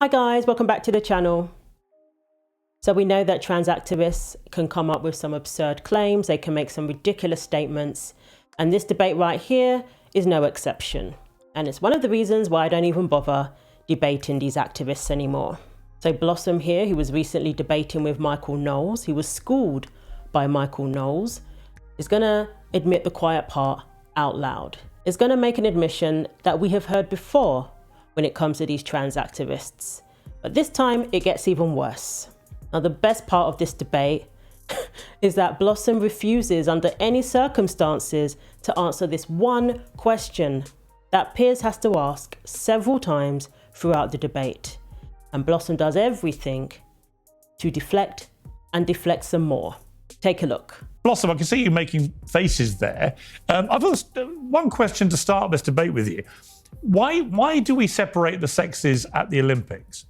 Hi guys, welcome back to the channel. So we know that trans activists can come up with some absurd claims, they can make some ridiculous statements, and this debate right here is no exception. And it's one of the reasons why I don't even bother debating these activists anymore. So Blossom here, who was recently debating with Michael Knowles, who was schooled by Michael Knowles, is gonna admit the quiet part out loud. Is gonna make an admission that we have heard before when it comes to these trans activists. But this time it gets even worse. Now the best part of this debate is that Blossom refuses under any circumstances to answer this one question that Piers has to ask several times throughout the debate. And Blossom does everything to deflect and deflect some more. Take a look. Blossom, I can see you making faces there. I've got one question to start this debate with you. Why do we separate the sexes at the Olympics?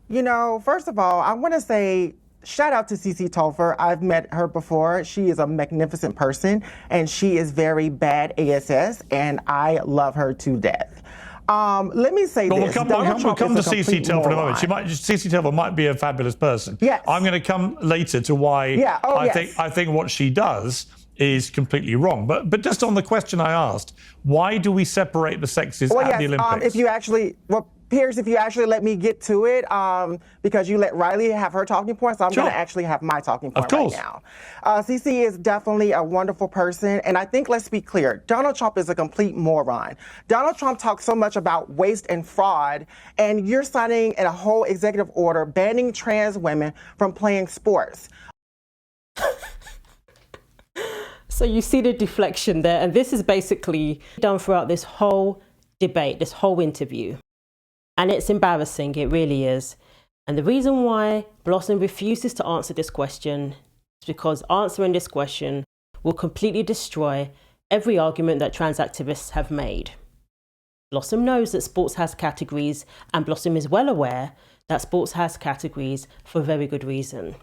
You know, first of all, I want to say shout out to Cece Tolfer. I've met her before. She is a magnificent person and she is very bad ASS and I love her to death. Let me say this. We'll come to Cece Telfer in a moment. Cece Telfer might be a fabulous person. Yes. I'm going to come later to why I think what she does is completely wrong. But just on the question I asked, why do we separate the sexes at the Olympics? If you actually, Piers, if you actually let me get to it, because you let Riley have her talking point, so I'm going to actually have my talking point right now. Cece is definitely a wonderful person, and I think, let's be clear, Donald Trump is a complete moron. Donald Trump talks so much about waste and fraud, and you're signing a whole executive order banning trans women from playing sports. So you see the deflection there, and this is basically done throughout this whole debate, this whole interview. And it's embarrassing, it really is. And the reason why Blossom refuses to answer this question is because answering this question will completely destroy every argument that trans activists have made. Blossom knows that sports has categories, and Blossom is well aware that sports has categories for a very good reason.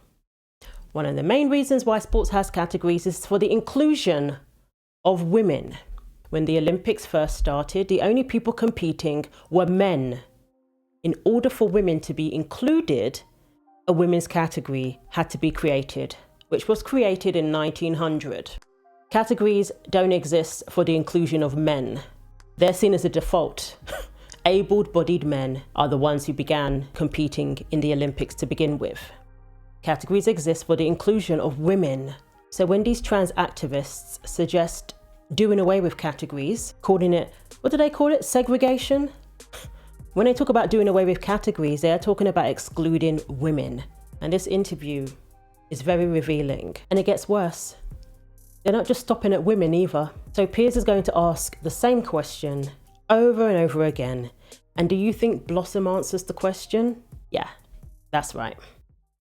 One of the main reasons why sports has categories is for the inclusion of women. When the Olympics first started, the only people competing were men. In order for women to be included, a women's category had to be created, which was created in 1900. Categories don't exist for the inclusion of men. They're seen as a default. Able-bodied men are the ones who began competing in the Olympics to begin with. Categories exist for the inclusion of women. So when these trans activists suggest doing away with categories, calling it, what do they call it, segregation? When they talk about doing away with categories, they are talking about excluding women. And this interview is very revealing. And it gets worse. They're not just stopping at women either. So Piers is going to ask the same question over and over again. And do you think Blossom answers the question? Yeah, that's right.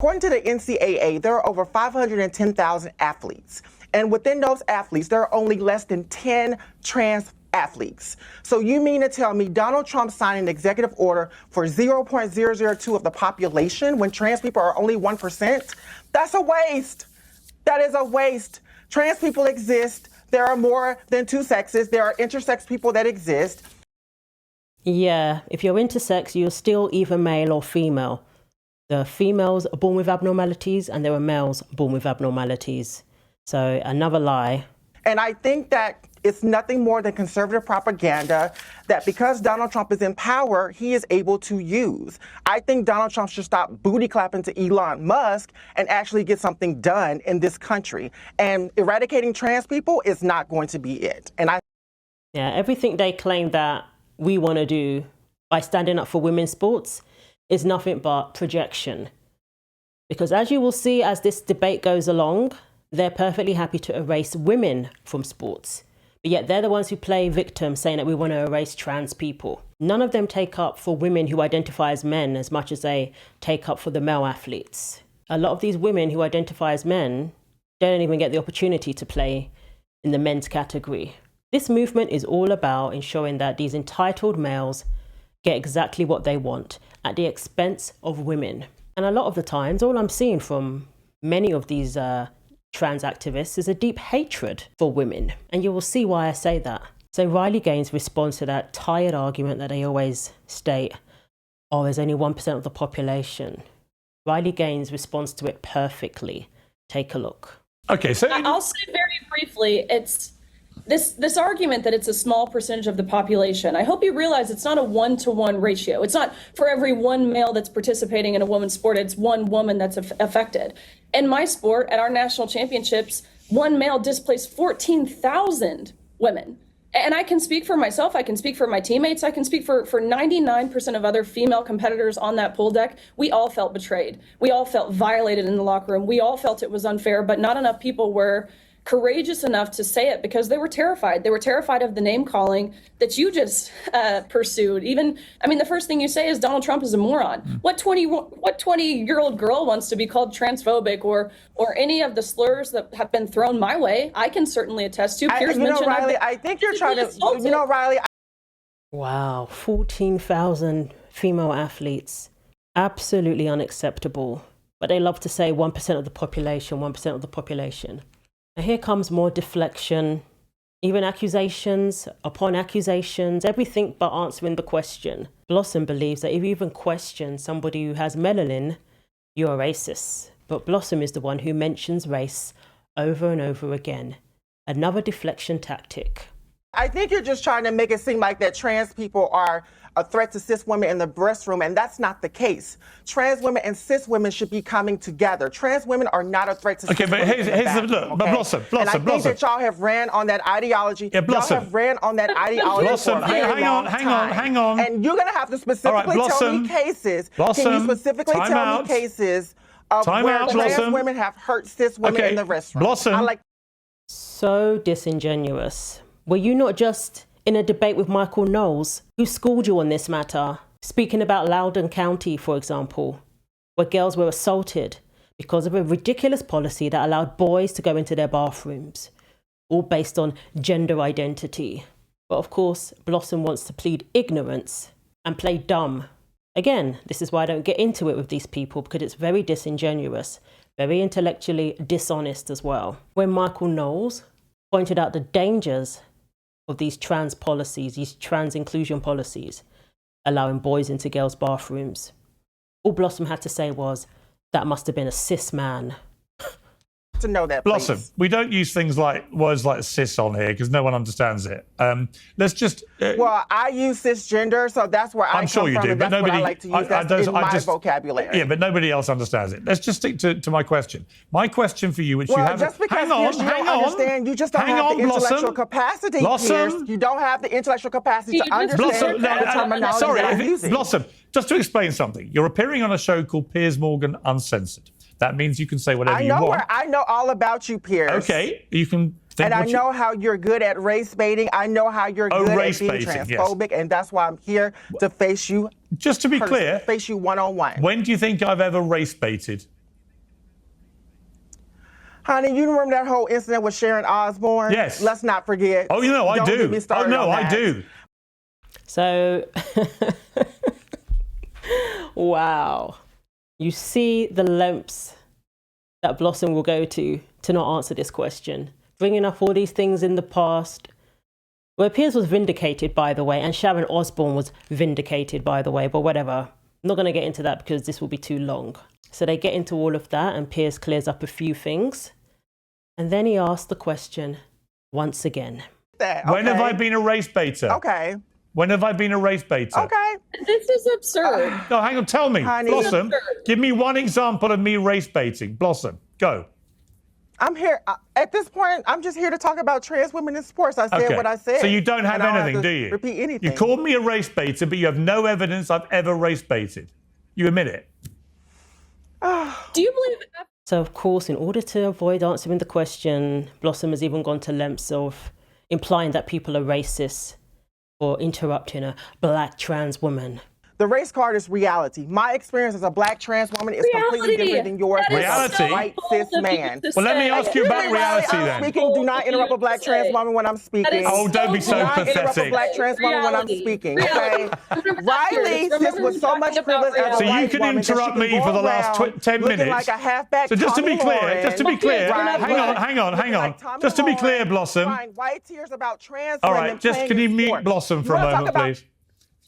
According to the NCAA, there are over 510,000 athletes. And within those athletes, there are only less than 10 trans athletes. So you mean to tell me Donald Trump signed an executive order for 0.002 of the population when trans people are only 1%? That's a waste. That is a waste. Trans people exist. There are more than two sexes. There are intersex people that exist. Yeah, if you're intersex, you're still either male or female. There are females born with abnormalities and there are males born with abnormalities. So another lie. And I think that it's nothing more than conservative propaganda that because Donald Trump is in power, he is able to use. I think Donald Trump should stop booty clapping to Elon Musk and actually get something done in this country. And eradicating trans people is not going to be it. Yeah, everything they claim that we want to do by standing up for women's sports is nothing but projection. Because as you will see as this debate goes along, they're perfectly happy to erase women from sports. But yet they're the ones who play victim, saying that we want to erase trans people. None of them take up for women who identify as men as much as they take up for the male athletes. A lot of these women who identify as men don't even get the opportunity to play in the men's category. This movement is all about ensuring that these entitled males get exactly what they want at the expense of women. And a lot of the times, all I'm seeing from many of these trans activists is a deep hatred for women. And you will see why I say that. So Riley Gaines responds to that tired argument that they always state, oh, there's only 1% of the population. Riley Gaines responds to it perfectly. Take a look. Okay, so I'll say very briefly, it's this argument that it's a small percentage of the population. I hope you realize it's not a 1-to-1 ratio. It's not for every one male that's participating in a women's sport, it's one woman that's affected. In my sport, at our national championships, one male displaced 14,000 women. And I can speak for myself, I can speak for my teammates, I can speak for 99% of other female competitors on that pool deck. We all felt betrayed. We all felt violated in the locker room. We all felt it was unfair, but not enough people were courageous enough to say it because they were terrified. They were terrified of the name calling that you just pursued. Even, I mean, the first thing you say is Donald Trump is a moron. What 20-year-old girl wants to be called transphobic or any of the slurs that have been thrown my way? I can certainly attest to. Piers mentioned, Riley, I think you're trying to, Riley. Wow, 14,000 female athletes. Absolutely unacceptable. But they love to say 1% of the population, 1% of the population. And here comes more deflection, even accusations upon accusations, everything but answering the question. Blossom believes that if you even question somebody who has melanin, you're a racist. But Blossom is the one who mentions race over and over again. Another deflection tactic. I think you're just trying to make it seem like that trans people are a threat to cis women in the breast room, and that's not the case. Trans women and cis women should be coming together. Trans women are not a threat to cis women. Okay, but here's the look. But Blossom. And I think that y'all have ran on that ideology. Yeah, Blossom. Y'all have ran on that ideology Blossom, for a very long time. hang on. And you're going to have to specifically tell me cases. Blossom, can you specifically tell me cases of where trans women have hurt cis women in the restroom? Blossom. So disingenuous. Were you not just in a debate with Michael Knowles, who schooled you on this matter, speaking about Loudoun County, for example, where girls were assaulted because of a ridiculous policy that allowed boys to go into their bathrooms, all based on gender identity. But of course, Blossom wants to plead ignorance and play dumb. Again, this is why I don't get into it with these people, because it's very disingenuous, very intellectually dishonest as well. When Michael Knowles pointed out the dangers of these trans policies, these trans inclusion policies, allowing boys into girls' bathrooms, all Blossom had to say was, that must have been a cis man. To know that, Blossom, please. we don't use words like cis on here because no one understands it. Let's just. Well, I use cisgender, so that's where I I'm sure you do, but nobody. I like to use that in my vocabulary. Yeah, but nobody else understands it. Let's just stick to my question. My question for you, which you have. Just because you don't understand, you just don't have the intellectual capacity. Piers. You don't have the intellectual capacity to understand the terminology that I'm using. Blossom, just to explain something. You're appearing on a show called Piers Morgan Uncensored. That means you can say whatever you want. I know all about you, Piers. Okay, you can think. And I know how you're good at race baiting. I know how you're good at being transphobic, and that's why I'm here to face you. Just to be clear, face you one-on-one. When do you think I've ever race baited? Honey, you remember that whole incident with Sharon Osbourne? Yes. Let's not forget. Oh, you know, I do. Oh, no, I do. So, wow. You see the lengths that Blossom will go to not answer this question. Bringing up all these things in the past. Where Piers was vindicated, by the way, and Sharon Osbourne was vindicated, by the way, but whatever. I'm not going to get into that because this will be too long. So they get into all of that and Piers clears up a few things. And then he asks the question once again. When have I been a race baiter? Okay. When have I been a race baiter? Okay. This is absurd. No, hang on, tell me. Honey. Blossom, give me one example of me race baiting. Blossom, go. I'm here, at this point, I'm just here to talk about trans women in sports. I said what I said. So you don't have anything, do you? Repeat anything. You called me a race baiter, but you have no evidence I've ever race baited. You admit it? Do you believe that? So, of course, in order to avoid answering the question, Blossom has even gone to lengths of implying that people are racist for interrupting a black trans woman. The race card is reality. My experience as a black trans woman is completely different than yours. Reality? As a white cis man. Well, let me ask you about reality then. Speaking, do not interrupt a black trans woman when I'm speaking. Oh, don't be so pathetic. Do not interrupt a black trans woman when I'm speaking, okay? Riley sits with so much privilege as a white woman. So you can interrupt me for the last 10 minutes. Like a halfback. So just to be clear, hang on. Just to be clear, Blossom. White tears about trans all right, just can you mute Blossom for a moment, please?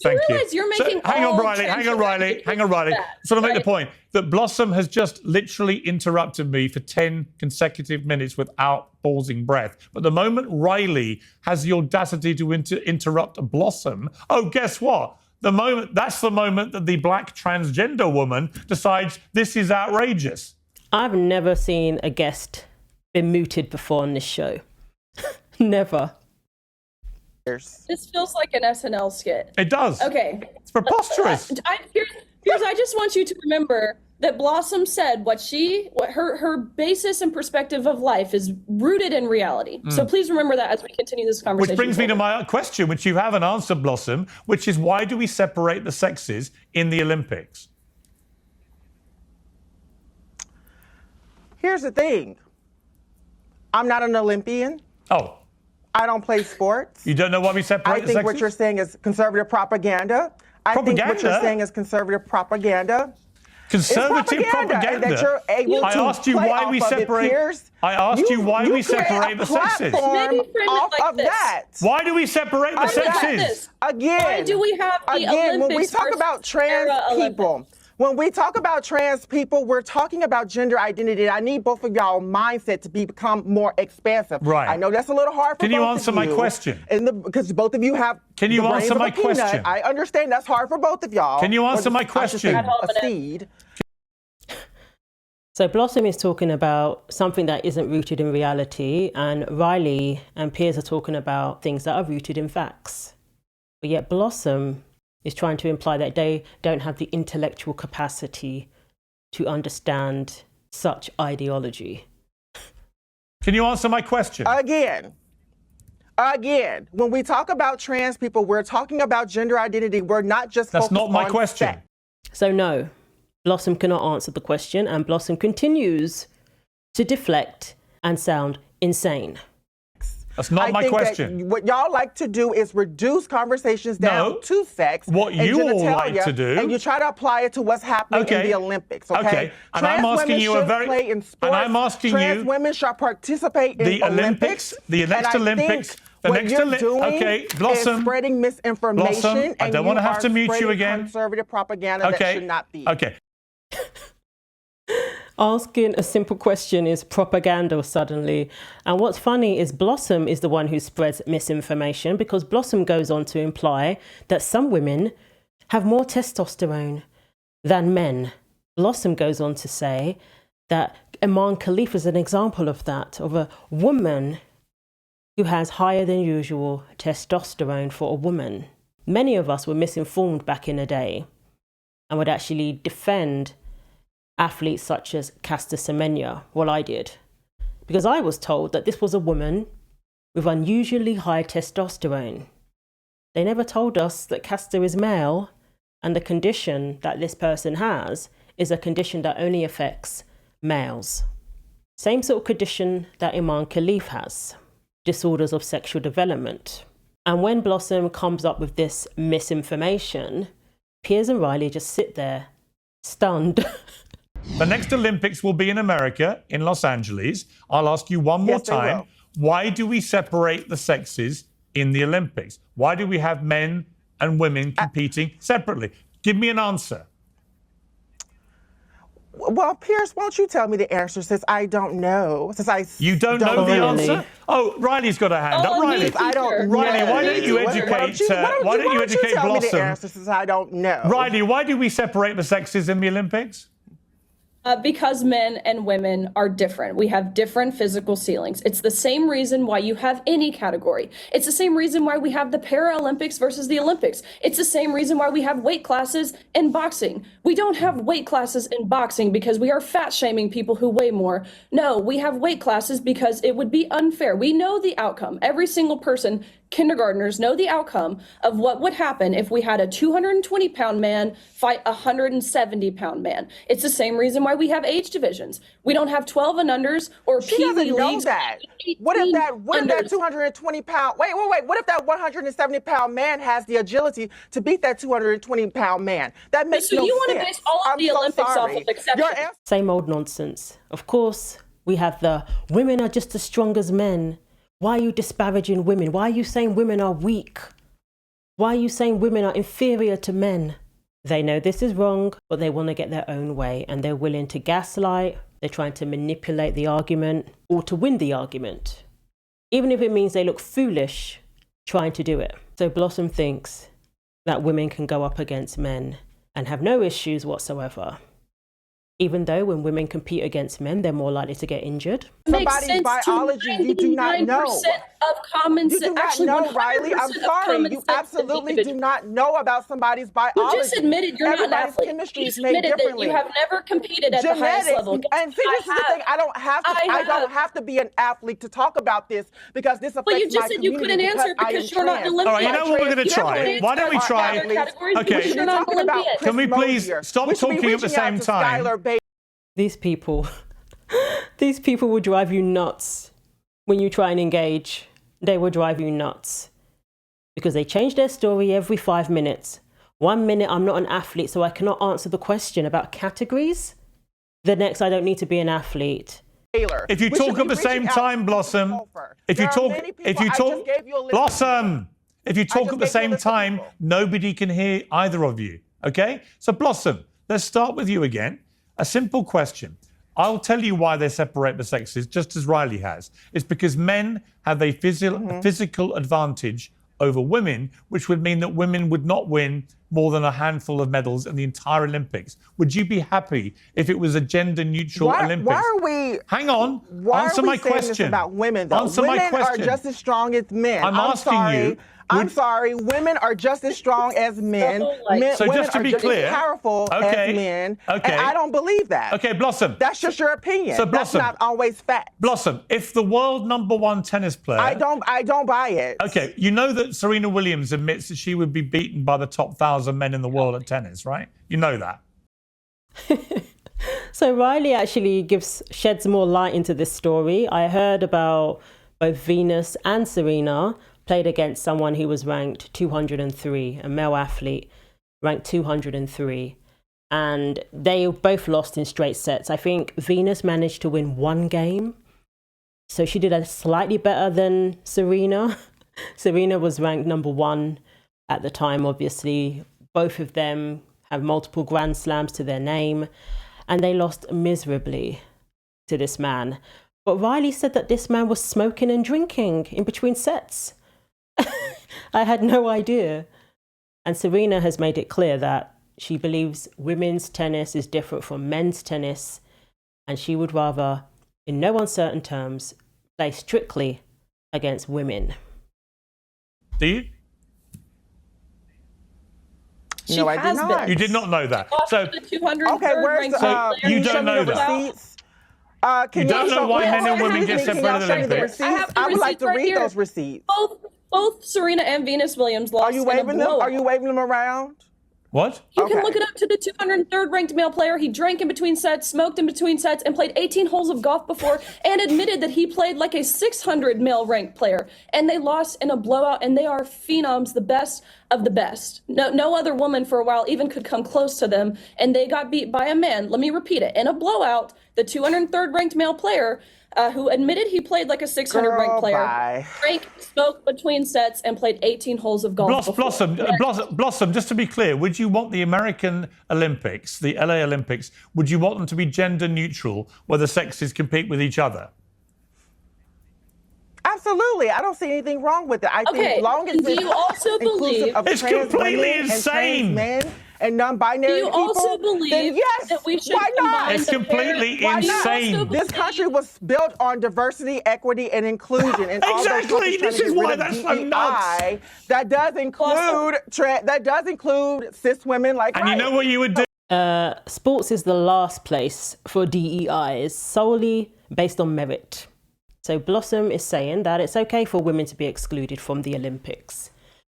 Thank you. You're making hang on, Riley. Sort of make the point that Blossom has just literally interrupted me for 10 consecutive minutes without pausing breath. But the moment Riley has the audacity to interrupt Blossom, oh, guess what? That's the moment that the black transgender woman decides this is outrageous. I've never seen a guest be muted before on this show. Never. This feels like an SNL skit. It does. Okay. It's preposterous. Piers, I just want you to remember that Blossom said what her basis and perspective of life is rooted in reality. So please remember that as we continue this conversation. Which brings me to my question, which you haven't answered, Blossom, which is why do we separate the sexes in the Olympics? Here's the thing. I'm not an Olympian. Oh. I don't play sports. You don't know why we separate the sexes? I think what you're saying is conservative propaganda. I think what you're saying is conservative propaganda. Conservative propaganda. That you're able I asked you why we separate. I asked you why we separate the sexes. Off of that. Why do we separate the sexes? Again. Why do we have the Olympics when we talk about trans people. When we talk about trans people, we're talking about gender identity. I need both of y'all mindset to become more expansive. Right. I know that's a little hard for both of you. Can you answer my question? Because both of you have Can you answer my question? I understand that's hard for both of y'all. Can you answer my question? A seed. So Blossom is talking about something that isn't rooted in reality, and Riley and Piers are talking about things that are rooted in facts. But yet Blossom is trying to imply that they don't have the intellectual capacity to understand such ideology. Can you answer my question? Again, when we talk about trans people, we're talking about gender identity. We're not just That's not my question. Sex. So no, Blossom cannot answer the question, and Blossom continues to deflect and sound insane. That's not my question. What y'all like to do is reduce conversations down to sex. What you all like to do. And you try to apply it to what's happening in the Olympics. Okay. And I'm asking you Trans women should participate in the Olympics. The next Olympics. The next Olympics. Blossom. Is spreading misinformation. Blossom, I don't want to have to mute you again. Conservative propaganda that should not be. Okay. Asking a simple question is propaganda suddenly. And what's funny is Blossom is the one who spreads misinformation, because Blossom goes on to imply that some women have more testosterone than men. Blossom goes on to say that Iman Khalif is an example of that, of a woman who has higher than usual testosterone for a woman. Many of us were misinformed back in the day and would actually defend athletes such as Caster Semenya. Well, I did, because I was told that this was a woman with unusually high testosterone. They never told us that Caster is male, and the condition that this person has is a condition that only affects males. Same sort of condition that Iman Khalif has, disorders of sexual development. And when Blossom comes up with this misinformation, Piers and Riley just sit there, stunned. The next Olympics will be in America, in Los Angeles. I'll ask you one more time. Why do we separate the sexes in the Olympics? Why do we have men and women competing separately? Give me an answer. Well, Piers, won't you tell me the answer, since I don't know? You don't know the answer? Oh, Riley's got a hand up. Riley, why don't you educate? Why don't you educate Blossom? Me the answer, since I don't know. Riley, why do we separate the sexes in the Olympics? Because men and women are different. We have different physical ceilings. It's the same reason why you have any category. It's the same reason why we have the Paralympics versus the Olympics. It's the same reason why we have weight classes in boxing. We don't have weight classes in boxing because we are fat shaming people who weigh more. No, we have weight classes because it would be unfair. We know the outcome. Every single person kindergartners know the outcome of what would happen if we had a 220-pound man fight a 170-pound man. It's the same reason why we have age divisions. We don't have 12 and unders or She Pee doesn't Wee know leagues. that. What if that 220-pound, wait, what if that 170-pound man has the agility to beat that 220-pound man? That makes So no you want sense. to base all of I'm the so Olympics off sorry. of exceptions? Your answer Same old nonsense. Of course, we have the women are just as strong as men. Why are you disparaging women? Why are you saying women are weak? Why are you saying women are inferior to men? They know this is wrong, but they want to get their own way, and they're willing to gaslight. They're trying to manipulate the argument or to win the argument, even if it means they look foolish trying to do it. So Blossom thinks that women can go up against men and have no issues whatsoever. Even though when women compete against men, they're more likely to get injured. Makes somebody's sense biology to you do not know. 99% of common You sense. do not Actually, know, 100% Riley. I'm of sorry. common You sense to absolutely do individuals. not know about somebody's biology. You just admitted you're not an Everybody's athlete. chemistry You is made admitted that differently. you have never competed at the highest Genetics, level. and see, this is the thing. I don't have to be an athlete to talk about this because this affects But you my just said you community couldn't answer I am because you're not an trans. Olympian. All right, you know what we're going to Trans try? athletes Why don't we are try? athletes. Okay. We should be You're not talking about Olympian. Chris Can we please Mosier. stop We should be talking at the reaching out same to time? Skylar Bates. These people will drive you nuts when you try and engage. They will drive you nuts because they change their story every 5 minutes. 1 minute, I'm not an athlete, so I cannot answer the question about categories. The next, I don't need to be an athlete. If you talk at the same time, Blossom, if you talk Blossom, if you talk at the same time, nobody can hear either of you. Okay? So Blossom, let's start with you again. A simple question. I'll tell you why they separate the sexes, just as Riley has. It's because men have a physical advantage over women, which would mean that women would not win more than a handful of medals in the entire Olympics. Would you be happy if it was a gender-neutral Olympics? Why are we? Hang on. Why Answer are we my saying question. this about women, though? Answer my women question. are just as strong as men. I'm asking you. I'm sorry. Women are just as strong as men. So women just to are be just clear, as powerful as men. Okay. And I don't believe that. Okay, Blossom. That's just your opinion. So Blossom, that's not always fact. Blossom, if the world #1 tennis player, I don't buy it. Okay, you know that Serena Williams admits that she would be beaten by the top 1,000 men in the world at tennis, right? You know that. So Riley actually sheds more light into this story. I heard about both Venus and Serena played against someone who was ranked 203, a male athlete ranked 203. And they both lost in straight sets. I think Venus managed to win one game. So she did slightly better than Serena. Serena was ranked #1 at the time, obviously. Both of them have multiple Grand Slams to their name. And they lost miserably to this man. But Riley said that this man was smoking and drinking in between sets. I had no idea. And Serena has made it clear that she believes women's tennis is different from men's tennis, and she would rather, in no uncertain terms, play strictly against women. Do you? No, I did not. You did not know that. So, okay, where's so you don't know that. Receipts? You don't know why men and women get separated in the Olympics? I would like to read those receipts. Both Serena and Venus Williams lost. Are you waving them? Are you waving them around? What? You can look it up to the 203rd ranked male player. He drank in between sets, smoked in between sets, and played 18 holes of golf before, and admitted that he played like a 600 male ranked player. And they lost in a blowout, and they are phenoms, the best of the best. No other woman for a while even could come close to them, and they got beat by a man. Let me repeat it. In a blowout, the 203rd ranked male player, who admitted he played like a 600 ranked player, drank, smoked between sets, and played 18 holes of golf. Blossom, just to be clear, would you want the American Olympics, the LA Olympics, would you want them to be gender neutral where the sexes compete with each other? Absolutely. I don't see anything wrong with it. I think as long as do you also believe it's completely insane? And non-binary people. Do you also believe then yes, that we should why not? combine It's completely insane. This country was built on diversity, equity, and inclusion. And exactly. This is why that's so nuts. That does include cis women like. And you know what you would do? Sports is the last place for DEIs, solely based on merit. So Blossom is saying that it's okay for women to be excluded from the Olympics.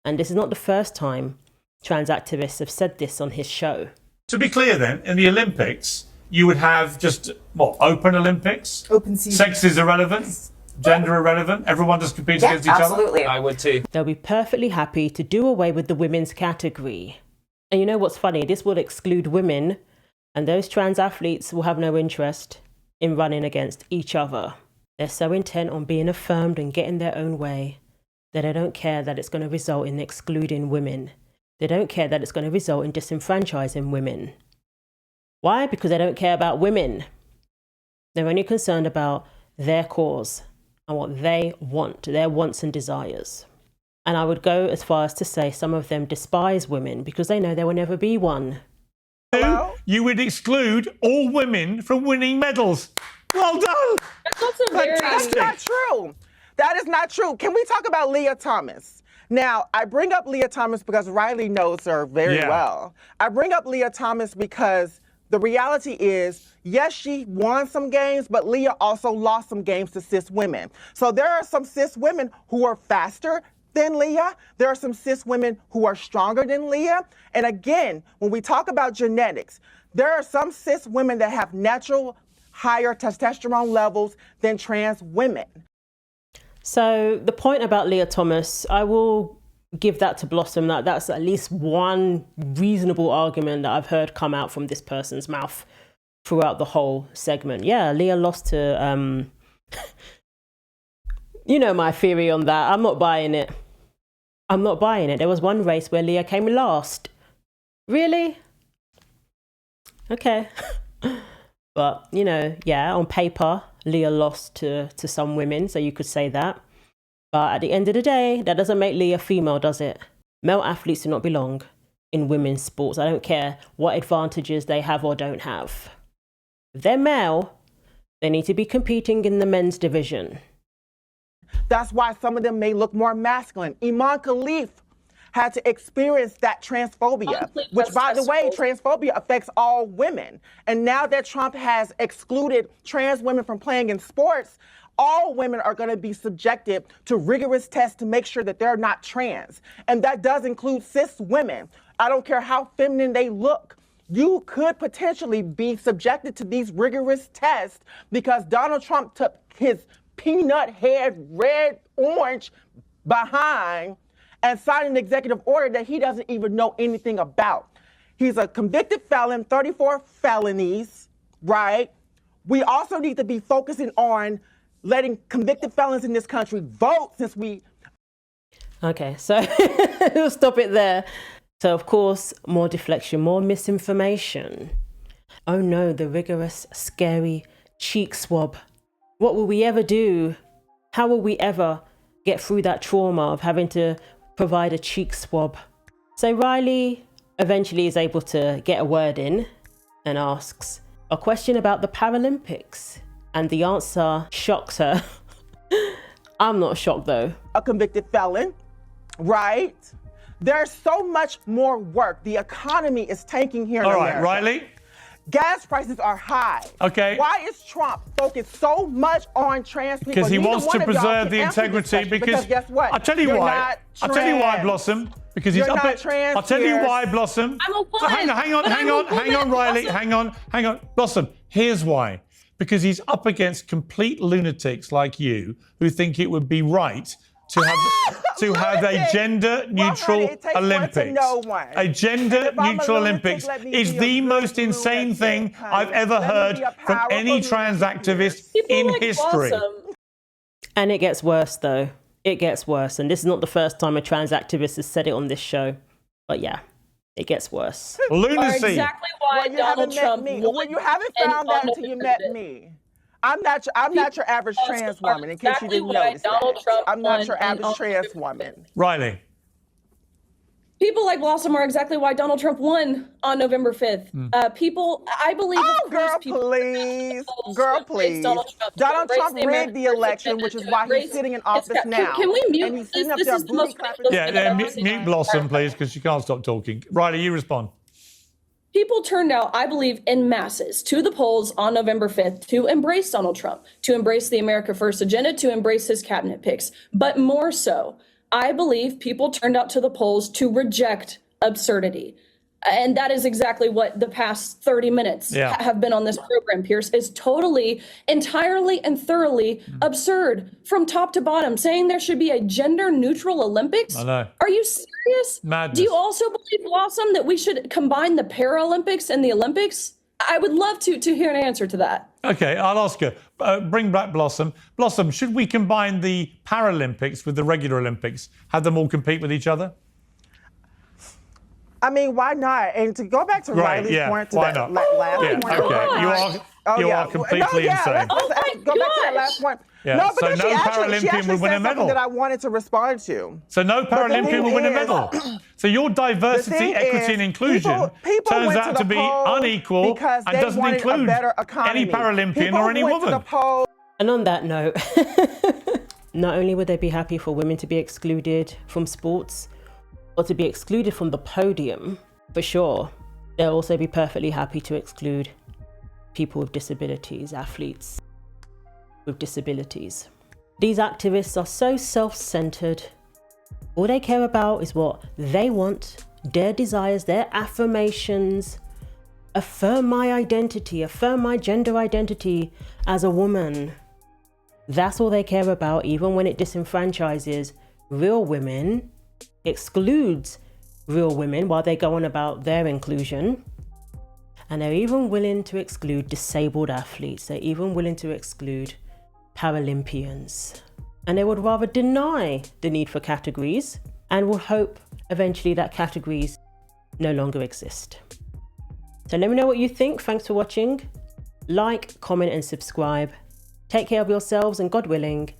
And this is not the first time trans activists have said this on his show. To be clear then, in the Olympics, you would have just, open Olympics? Open season. Sex is irrelevant? Gender irrelevant? Everyone just competes against each absolutely. other? I would too. They'll be perfectly happy to do away with the women's category. And you know what's funny? This will exclude women, and those trans athletes will have no interest in running against each other. They're so intent on being affirmed and getting their own way that they don't care that it's going to result in excluding women. They don't care that it's going to result in disenfranchising women. Why? Because they don't care about women. They're only concerned about their cause and what they want, their wants and desires. And I would go as far as to say some of them despise women because they know there will never be one. Hello? You would exclude all women from winning medals. Well done. That's also very. That's not true. That is not true. Can we talk about Leah Thomas? Now, I bring up Leah Thomas because Riley knows her very well. I bring up Leah Thomas because the reality is, yes, she won some games, but Leah also lost some games to cis women. So there are some cis women who are faster than Leah. There are some cis women who are stronger than Leah. And again, when we talk about genetics, there are some cis women that have natural higher testosterone levels than trans women. So the point about Leah Thomas, I will give that to Blossom. That's at least one reasonable argument that I've heard come out from this person's mouth throughout the whole segment. Yeah, Leah lost to, you know my theory on that. I'm not buying it. I'm not buying it. There was one race where Leah came last. Really? Okay. But, you know, yeah, on paper, Leah lost to some women, so you could say that. But at the end of the day, that doesn't make Leah female, does it? Male athletes do not belong in women's sports. I don't care what advantages they have or don't have. If they're male, they need to be competing in the men's division. That's why some of them may look more masculine. Iman Khalif had to experience that transphobia, which, by the way, transphobia affects all women. And now that Trump has excluded trans women from playing in sports, all women are going to be subjected to rigorous tests to make sure that they're not trans. And that does include cis women. I don't care how feminine they look. You could potentially be subjected to these rigorous tests because Donald Trump took his peanut head, red, orange behind and signed an executive order that he doesn't even know anything about. He's a convicted felon, 34 felonies, right? We also need to be focusing on letting convicted felons in this country vote since we... Okay, so we'll stop it there. So, of course, more deflection, more misinformation. Oh no, the rigorous, scary cheek swab. What will we ever do? How will we ever get through that trauma of having to provide a cheek swab? So Riley eventually is able to get a word in and asks a question about the Paralympics. And the answer shocks her. I'm not shocked though. A convicted felon, right? There's so much more work. The economy is tanking here in All right, America. Riley. Gas prices are high. Okay. Why is Trump focused so much on trans people? Because he Neither wants one to of y'all preserve can the answer this integrity. question, Because guess what? I'll tell you You're why. not I'll tell you why, trans. Blossom. Because he's You're up not at. trans, I'll tell you Piers. why, Blossom. I'm a woman. So hang on, Riley. Hang on. Blossom, here's why. Because he's up against complete lunatics like you who think it would be right to have a gender-neutral Well, honey, it takes one to Olympics. know one. A gender-neutral lunatic, Olympics let me is be a the good most insane lunatic, thing honey. I've ever Let me heard be a from any powerful trans lunatic. activist People in like history. Blossom. And it gets worse though. It gets worse. And this is not the first time a trans activist has said it on this show. But yeah, it gets worse. Are Lunacy. exactly why Well, you Donald haven't met Trump me. won Well, you haven't and found that on until you met November me. I'm not your average trans woman, in case you exactly didn't why notice Donald that. Trump I'm not won your and average on trans November woman. Riley. People like Blossom are exactly why Donald Trump won on November 5th. People, I believe, Oh, of course, girl, people please. will Girl, raise please. Donald Trump. Donald Raise Trump the rigged the American election, which is agenda. why he's Raise- sitting in it's- office now. Can we mute? And he's sitting up This there is the most booty clapping. ridiculous Yeah, thing I've ever mute seen. Blossom, please, because she can't stop talking. Riley, you respond. People turned out, I believe, in masses to the polls on November 5th to embrace Donald Trump, to embrace the America First agenda, to embrace his cabinet picks. But more so, I believe people turned out to the polls to reject absurdity. And that is exactly what the past 30 minutes have been on this program, Piers, is totally, entirely, and thoroughly absurd from top to bottom, saying there should be a gender-neutral Olympics. I know. Are you serious? Madness. Do you also believe, Blossom, that we should combine the Paralympics and the Olympics? I would love to hear an answer to that. Okay, I'll ask her. Bring back Blossom. Blossom, should we combine the Paralympics with the regular Olympics? Have them all compete with each other? I mean, why not? And to go back to Riley's point to that last point. Okay, you are completely insane. Go back to that last point. Yeah. No, So because no she Paralympian actually will win a said medal. something that I wanted to respond to. So no Paralympian will win a medal. So your diversity, thing equity, is, and inclusion people turns went out to to be the poll unequal because and they doesn't wanted a include better any economy. Paralympian People or any went to woman. the poll. And on that note, not only would they be happy for women to be excluded from sports or to be excluded from the podium, for sure, they'll also be perfectly happy to exclude people with disabilities, athletes with disabilities. These activists are so self-centered. All they care about is what they want, their desires, their affirmations. Affirm my identity, affirm my gender identity as a woman. That's all they care about, even when it disenfranchises real women, excludes real women while they go on about their inclusion. And they're even willing to exclude disabled athletes. They're even willing to exclude Paralympians. And they would rather deny the need for categories and will hope eventually that categories no longer exist. So let me know what you think. Thanks for watching. Like, comment, and subscribe. Take care of yourselves, and God willing,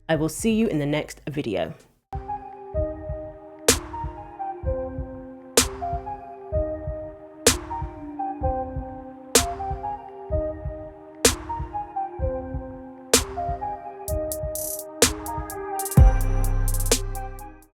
I will see you in the next video.